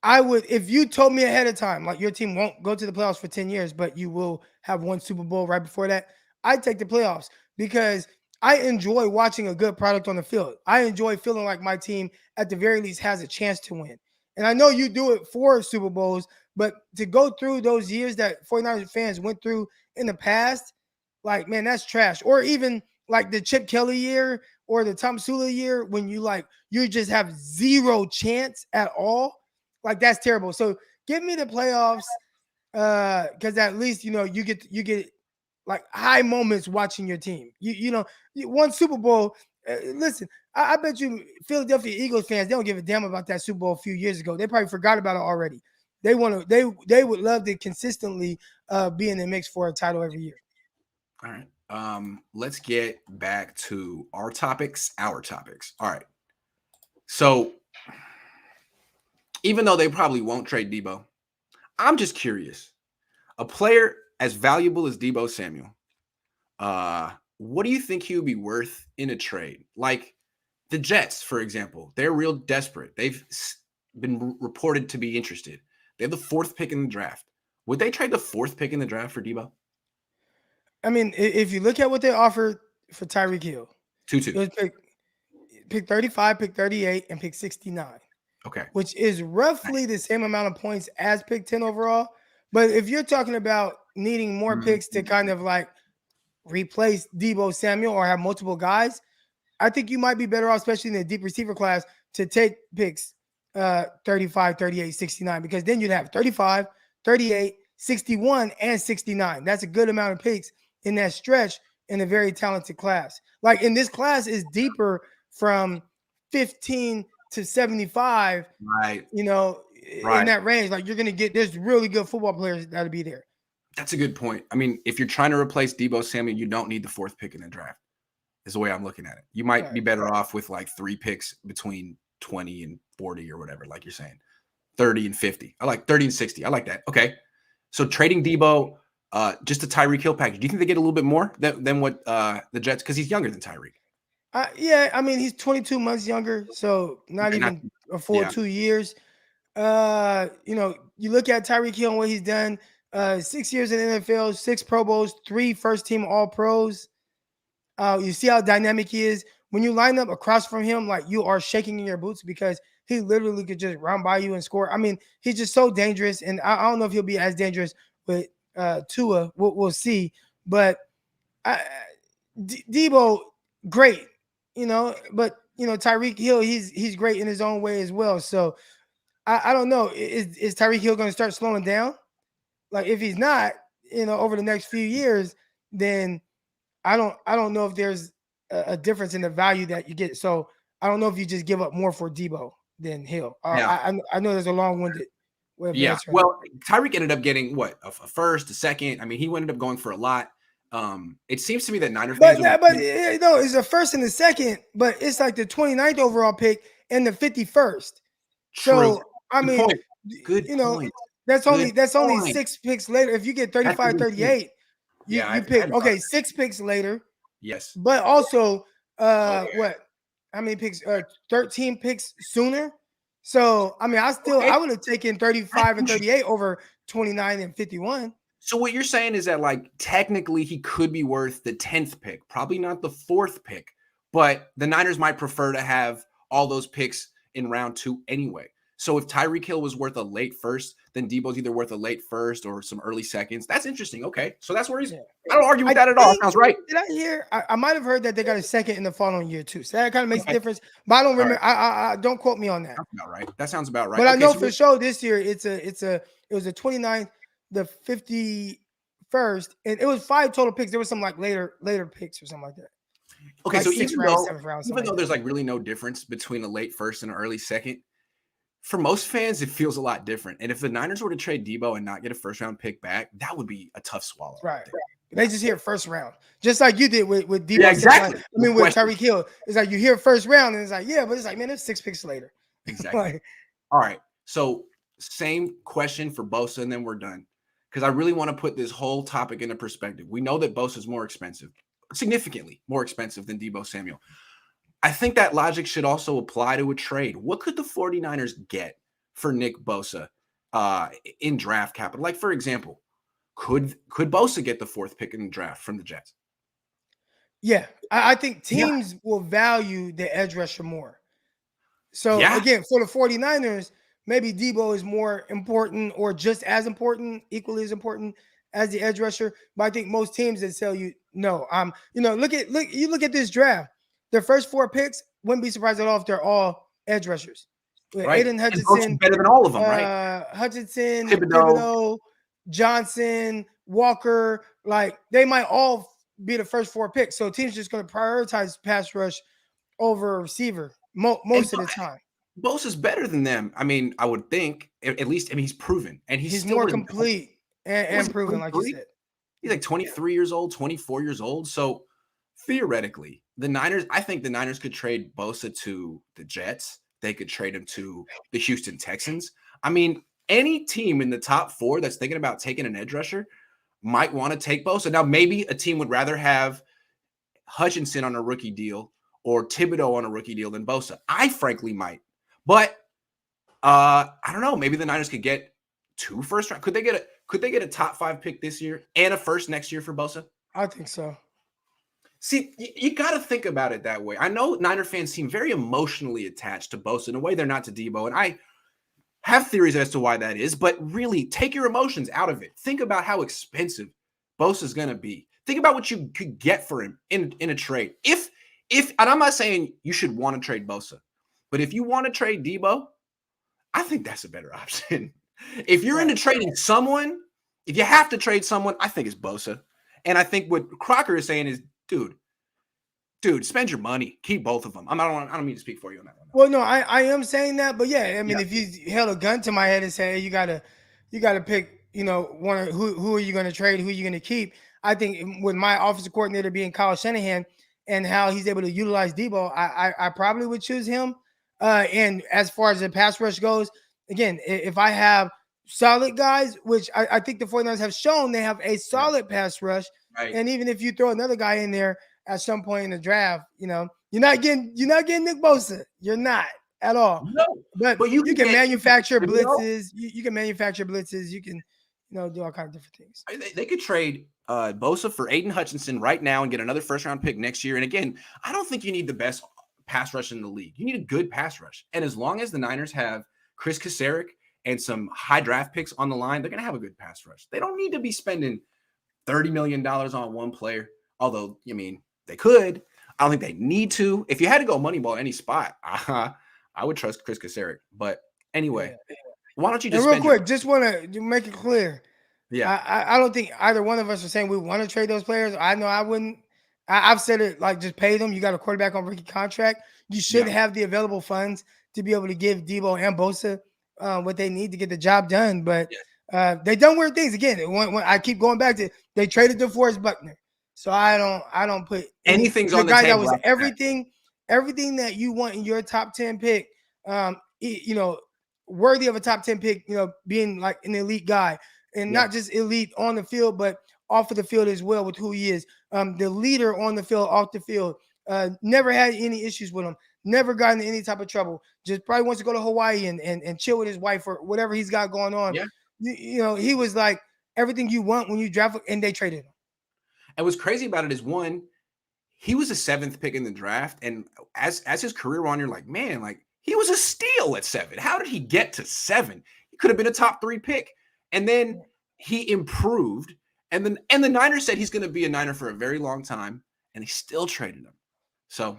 I would, if you told me ahead of time, like your team won't go to the playoffs for 10 years, but you will have one Super Bowl right before that, I'd take the playoffs because I enjoy watching a good product on the field. I enjoy feeling like my team, at the very least, has a chance to win. And I know you do it for Super Bowls, but to go through those years that 49ers fans went through in the past, like, man, that's trash. Or even like the Chip Kelly year or the Tom Sula year when you just have zero chance at all. Like, that's terrible. So give me the playoffs, because at least you get like high moments watching your team. You one Super Bowl. Listen, I bet you Philadelphia Eagles fans, they don't give a damn about that Super Bowl a few years ago. They probably forgot about it already. They would love to consistently be in the mix for a title every year. All right. Let's get back to our topics. All right. So even though they probably won't trade Debo, I'm just curious. A player as valuable as Debo Samuel, what do you think he would be worth in a trade? Like the Jets, for example, they're real desperate. They've been reported to be interested. They have the 4th pick in the draft. Would they trade the 4th pick in the draft for Debo? I mean, if you look at what they offered for Tyreek Hill, 2-2. Pick 35, pick 38, and pick 69. Okay. Which is roughly the same amount of points as pick 10 overall. But if you're talking about needing more picks to kind of like replace Debo Samuel or have multiple guys, I think you might be better off, especially in the deep receiver class, to take picks 35, 38, 69, because then you'd have 35, 38, 61, and 69. That's a good amount of picks in that stretch in a very talented class. Like, in this class is deeper from 15 to 75, right? In that range. Like, you're going to get, there's really good football players that'll be there. That's a good point. I mean, if you're trying to replace Debo Samuel, you don't need the 4th pick in the draft, is the way I'm looking at it. You might be better off with like 3 picks between 20 and 40 or whatever, like you're saying, 30 and 50. I like 30 and 60. I like that. Okay. So trading Debo, just a Tyreek Hill package, do you think they get a little bit more than what the Jets, because he's younger than Tyreek? Yeah, I mean, he's 22 months younger, so not even a full 2 years. You look at Tyreek Hill and what he's done. 6 years in the NFL, 6 Pro Bowls, 3 first-team All-Pros. You see how dynamic he is. When you line up across from him, like, you are shaking in your boots because he literally could just run by you and score. I mean, he's just so dangerous, and I don't know if he'll be as dangerous with Tua. We'll see. But Debo, great, but Tyreek Hill, he's great in his own way as well. So I don't know. Is Tyreek Hill going to start slowing down? Like if he's not, over the next few years, then I don't know if there's a difference in the value that you get. So I don't know if you just give up more for Debo than Hill. I know there's a long-winded way of answering. Well, Tyreek ended up getting what, a first, a second. I mean, he ended up going for a lot. It seems to me that Niner fans, it's a first and a second, but it's like the 29th overall pick and the 51st. True. So I mean, good point. That's only 6 picks later. If you get 35, 38, you pick 6 picks later. Yes. But also, what? How many picks? 13 picks sooner. So I mean, I would have taken 35 and 38 over 29 and 51. So what you're saying is that like technically he could be worth the 10th pick, probably not the 4th pick, but the Niners might prefer to have all those picks in round 2 anyway. So if Tyreek Hill was worth a late first, then Debo's either worth a late first or some early seconds. That's interesting. Okay. So that's where he's I don't argue with that at all. That sounds right. Did I hear? I might have heard that they got a second in the following year too. So that kind of makes a difference. But I don't remember. Right. I don't quote me on that. That's about right. That sounds about right. But I know for sure this year it was the 29th, the 51st, and it was 5 total picks. There was some like later picks or something like that. Okay, like so even though there's like really no difference between a late first and an early second, for most fans, it feels a lot different. And if the Niners were to trade Debo and not get a first-round pick back, that would be a tough swallow. Right. They just hear first round, just like you did with Debo. Yeah, exactly. With Tyreek Hill, it's like you hear first round, and it's like, but it's like, man, it's 6 picks later. Exactly. All right. So same question for Bosa, and then we're done. Because I really want to put this whole topic into perspective. We know that Bosa is more expensive, significantly more expensive than Debo Samuel. I think that logic should also apply to a trade. What could the 49ers get for Nick Bosa in draft capital? Like, for example, could Bosa get the 4th pick in the draft from the Jets? Yeah, I think teams will value the edge rusher more. So, again, for the 49ers, maybe Debo is more important or just as important, equally as important as the edge rusher. But I think most teams that tell you, no, look at this draft. Their first 4 picks, wouldn't be surprised at all if they're all edge rushers. Right. Aiden Hutchinson, better than all of them, right? Hutchinson, Thibodeau, Johnson, Walker, like they might all be the first 4 picks. So teams just going to prioritize pass rush over receiver most of the time. Bosa's better than them. I mean, I would think at least. I mean, he's proven, and he's still more complete and proven, like you said. He's like 23 years old, 24 years old. So theoretically, I think the Niners could trade Bosa to the Jets. They could trade him to the Houston Texans. I mean, any team in the top 4 that's thinking about taking an edge rusher might want to take Bosa. Now, maybe a team would rather have Hutchinson on a rookie deal or Thibodeau on a rookie deal than Bosa. I frankly might. But I don't know. Maybe the Niners could get 2 first round. Could they get a top 5 pick this year and a first next year for Bosa? I think so. See, you got to think about it that way. I know Niner fans seem very emotionally attached to Bosa in a way they're not to Debo, and I have theories as to why that is. But really, take your emotions out of it. Think about how expensive Bosa's going to be. Think about what you could get for him in a trade. If and I'm not saying you should want to trade Bosa. But if you want to trade Debo, I think that's a better option. If you're into trading someone, if you have to trade someone, I think it's Bosa. And I think what Crocker is saying is, dude, spend your money. Keep both of them. I don't mean to speak for you on that one. Well, no, I am saying that. But yeah, I mean, if you held a gun to my head and say, hey, you gotta pick, one who are you going to trade? Who are you going to keep? I think with my offensive coordinator being Kyle Shanahan and how he's able to utilize Debo, I probably would choose him. And as far as the pass rush goes, again, if I have solid guys, which I think the 49ers have shown they have a solid pass rush. Right. And even if you throw another guy in there at some point in the draft, you're not getting Nick Bosa. You're not at all. No, but you can manufacture blitzes. You can manufacture blitzes. You can, do all kinds of different things. They could trade Bosa for Aiden Hutchinson right now and get another first-round pick next year. And again, I don't think you need the best pass rush in the league. You need a good pass rush. And as long as the Niners have Chris Kasarik and some high draft picks on the line, they're going to have a good pass rush. They don't need to be spending $30 million on one player, although, they could. I don't think they need to. If you had to go Moneyball any spot, I would trust Chris Kasarik. But anyway, why don't you just real quick, just want to make it clear. Yeah. I don't think either one of us are saying we want to trade those players. I know I wouldn't. I've said it like just pay them. You got a quarterback on rookie contract. You should have the available funds to be able to give Debo and Bosa what they need to get the job done. But they done weird things again. When I keep going back to, they traded DeForest Buckner. So I don't put anything's on the guy table. That was everything that you want in your top 10 pick. Worthy of a top 10 pick. Being like an elite guy. And not just elite on the field, but off of the field as well with who he is. The leader on the field, off the field. Never had any issues with him. Never got into any type of trouble. Just probably wants to go to Hawaii and chill with his wife or whatever he's got going on. Yeah. He was like everything you want when you draft, and they traded him. And what's crazy about it is, one, he was a 7th pick in the draft. And as his career went on, you're like, man, like he was a steal at 7. How did he get to 7? He could have been a top 3 pick. And then he improved, and the Niners said he's going to be a Niner for a very long time, and they still traded him. So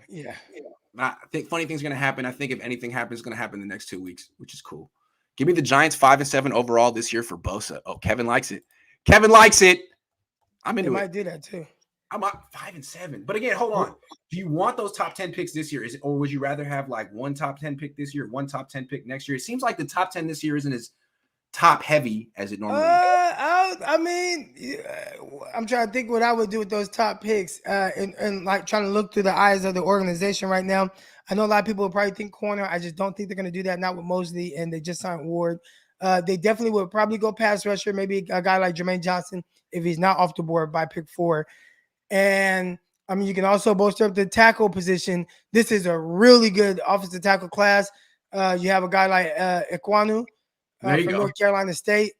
I think funny things are going to happen. I think if anything happens, it's going to happen in the next 2 weeks, which is cool. Give me the Giants 5-7 overall this year for Bosa. Oh, Kevin likes it. Kevin likes it. I'm into it. Might do that too. I'm up 5-7. But again, hold on. Do you want those top 10 picks this year? Or would you rather have like one top 10 pick this year, one top 10 pick next year? It seems like the top 10 this year isn't as top heavy as it normally is. I'm trying to think what I would do with those top picks and like trying to look through the eyes of the organization right now. I know a lot of people will probably think corner. I just don't think they're going to do that. Not with Mosley, and they just signed Ward. They definitely would probably go pass rusher, maybe a guy like Jermaine Johnson if he's not off the board by pick 4. And I mean, you can also bolster up the tackle position. This is a really good offensive tackle class. You have a guy like Ekwonu from North Carolina State.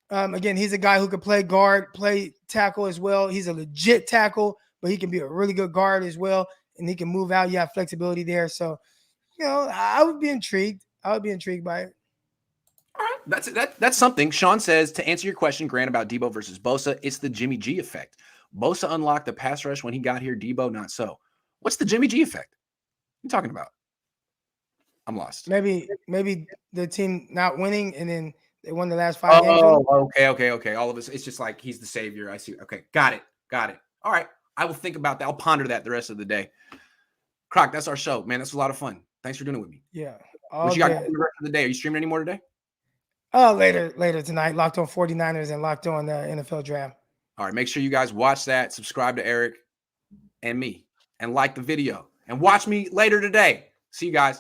Again, he's a guy who could play guard, play tackle as well. He's a legit tackle, but he can be a really good guard as well, and he can move out. You have flexibility there. So, I would be intrigued. I would be intrigued by it. All right, that's something. Sean says, to answer your question, Grant, about Debo versus Bosa, it's the Jimmy G effect. Bosa unlocked the pass rush when he got here. Debo, not so. What's the Jimmy G effect? What are you talking about? I'm lost. Maybe the team not winning, and then they won the last 5 games. Oh, okay. All of us. It's just like he's the savior. I see. Okay, got it. All right, I will think about that. I'll ponder that the rest of the day. Croc, that's our show, man. That's a lot of fun. Thanks for doing it with me. Yeah. What you got the rest of the day? Are you streaming any more today? Later tonight. Locked on 49ers and locked on the NFL draft. All right, make sure you guys watch that. Subscribe to Eric and me, and like the video, and watch me later today. See you guys.